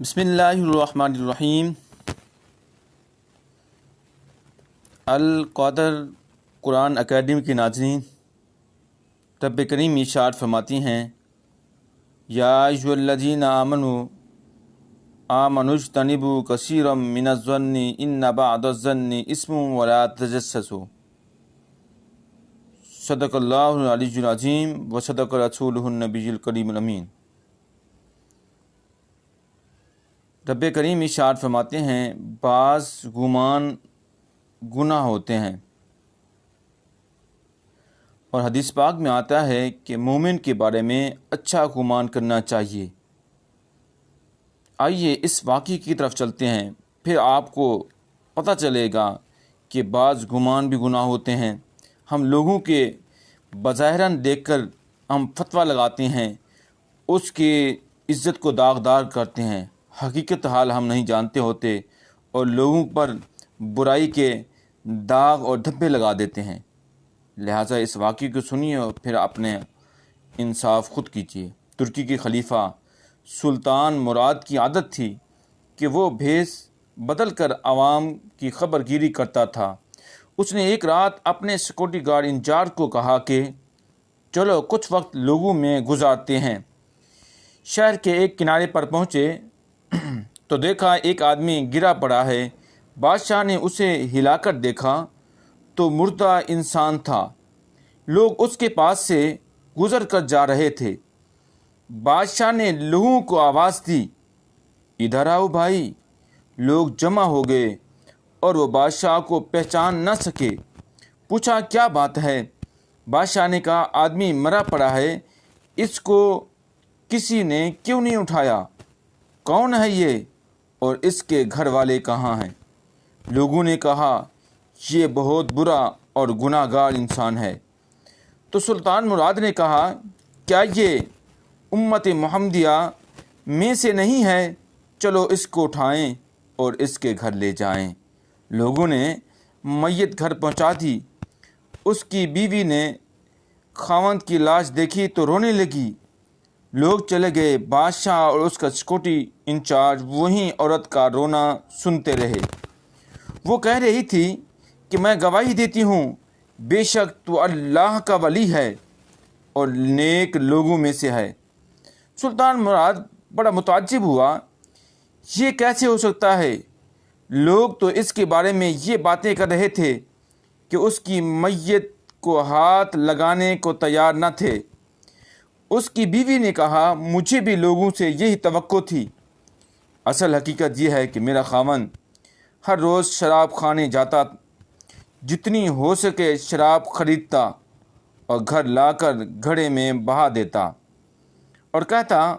بسم اللہ الرحمن الرحیم۔ القادر قرآن اکیڈمی کے ناظرین، رب کریم ارشاد فرماتی ہیں، یا ایھا الذین آمنوا اجتنبوا کثیرا من الظن ان بعض الظن اثم ولا تجسسوا۔ صدق اللہ العلی العظیم و صدق رسولہ النبی الکریم الامین۔ رب کریم ارشاد فرماتے ہیں، بعض گمان گناہ ہوتے ہیں، اور حدیث پاک میں آتا ہے کہ مومن کے بارے میں اچھا گمان کرنا چاہیے۔ آئیے اس واقعے کی طرف چلتے ہیں، پھر آپ کو پتہ چلے گا کہ بعض گمان بھی گناہ ہوتے ہیں۔ ہم لوگوں کے بظاہراً دیکھ کر ہم فتویٰ لگاتے ہیں، اس کی عزت کو داغدار کرتے ہیں، حقیقت حال ہم نہیں جانتے ہوتے، اور لوگوں پر برائی کے داغ اور دھبے لگا دیتے ہیں۔ لہٰذا اس واقعے کو سنیے اور پھر اپنے انصاف خود کیجیے۔ ترکی کے خلیفہ سلطان مراد کی عادت تھی کہ وہ بھیس بدل کر عوام کی خبر گیری کرتا تھا۔ اس نے ایک رات اپنے سیکورٹی گارڈ انچارج کو کہا کہ چلو کچھ وقت لوگوں میں گزارتے ہیں۔ شہر کے ایک کنارے پر پہنچے تو دیکھا ایک آدمی گرا پڑا ہے۔ بادشاہ نے اسے ہلا کر دیکھا تو مردہ انسان تھا۔ لوگ اس کے پاس سے گزر کر جا رہے تھے۔ بادشاہ نے لوگوں کو آواز دی، ادھر آؤ بھائی۔ لوگ جمع ہو گئے اور وہ بادشاہ کو پہچان نہ سکے۔ پوچھا کیا بات ہے؟ بادشاہ نے کہا آدمی مرا پڑا ہے، اس کو کسی نے کیوں نہیں اٹھایا؟ کون ہے یہ اور اس کے گھر والے کہاں ہیں؟ لوگوں نے کہا یہ بہت برا اور گناہ گار انسان ہے۔ تو سلطان مراد نے کہا کیا یہ امت محمدیہ میں سے نہیں ہے؟ چلو اس کو اٹھائیں اور اس کے گھر لے جائیں۔ لوگوں نے میت گھر پہنچا دی۔ اس کی بیوی نے خاوند کی لاش دیکھی تو رونے لگی۔ لوگ چلے گئے۔ بادشاہ اور اس کا سیکورٹی انچارج وہیں عورت کا رونا سنتے رہے۔ وہ کہہ رہی تھی کہ میں گواہی دیتی ہوں، بے شک تو اللہ کا ولی ہے اور نیک لوگوں میں سے ہے۔ سلطان مراد بڑا متعجب ہوا، یہ کیسے ہو سکتا ہے؟ لوگ تو اس کے بارے میں یہ باتیں کر رہے تھے کہ اس کی میت کو ہاتھ لگانے کو تیار نہ تھے۔ اس کی بیوی نے کہا مجھے بھی لوگوں سے یہی توقع تھی۔ اصل حقیقت یہ ہے کہ میرا خاوند ہر روز شراب خانے جاتا، جتنی ہو سکے شراب خریدتا اور گھر لا کر گھڑے میں بہا دیتا اور کہتا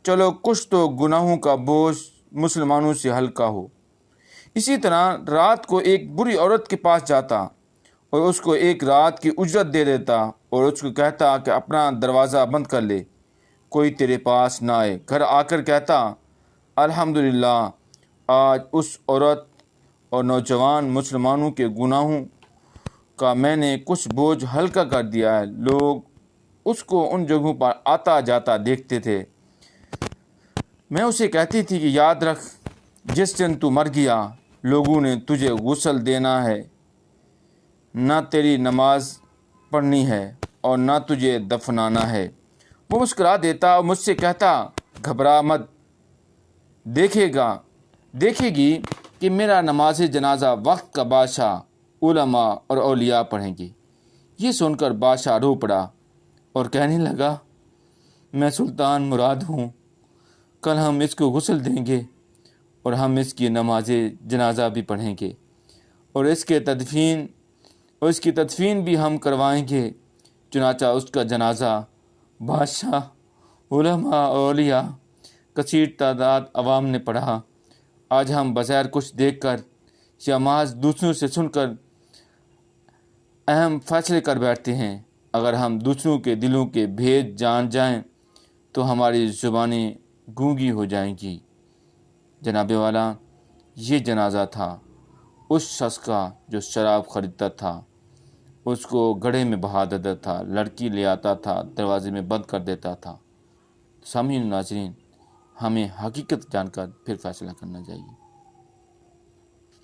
چلو کچھ تو گناہوں کا بوجھ مسلمانوں سے ہلکا ہو۔ اسی طرح رات کو ایک بری عورت کے پاس جاتا اور اس کو ایک رات کی اجرت دے دیتا اور اس کو کہتا کہ اپنا دروازہ بند کر لے، کوئی تیرے پاس نہ آئے۔ گھر آ کر کہتا الحمدللہ آج اس عورت اور نوجوان مسلمانوں کے گناہوں کا میں نے کچھ بوجھ ہلکا کر دیا ہے۔ لوگ اس کو ان جگہوں پر آتا جاتا دیکھتے تھے۔ میں اسے کہتی تھی کہ یاد رکھ، جس دن تو مر گیا لوگوں نے تجھے غسل دینا ہے، نہ تیری نماز پڑھنی ہے اور نہ تجھے دفنانا ہے۔ وہ مسکرا دیتا اور مجھ سے کہتا گھبرا مت، دیکھے گی کہ میرا نماز جنازہ وقت کا بادشاہ علماء اور اولیاء پڑھیں گے۔ یہ سن کر بادشاہ رو پڑا اور کہنے لگا میں سلطان مراد ہوں، کل ہم اس کو غسل دیں گے اور ہم اس کی نماز جنازہ بھی پڑھیں گے اور اس کی تدفین بھی ہم کروائیں گے۔ چنانچہ اس کا جنازہ بادشاہ، علماء، اولیاء، کثیر تعداد عوام نے پڑھا۔ آج ہم بغیر کچھ دیکھ کر یا محض دوسروں سے سن کر اہم فیصلے کر بیٹھتے ہیں۔ اگر ہم دوسروں کے دلوں کے بھید جان جائیں تو ہماری زبانیں گونگی ہو جائیں گی۔ جناب والا، یہ جنازہ تھا اس شخص کا جو شراب خریدتا تھا، اس کو گڑھے میں بہا دیتا تھا، لڑکی لے آتا تھا، دروازے میں بند کر دیتا تھا۔ سامعین ناظرین، ہمیں حقیقت جان کر پھر فیصلہ کرنا چاہیے۔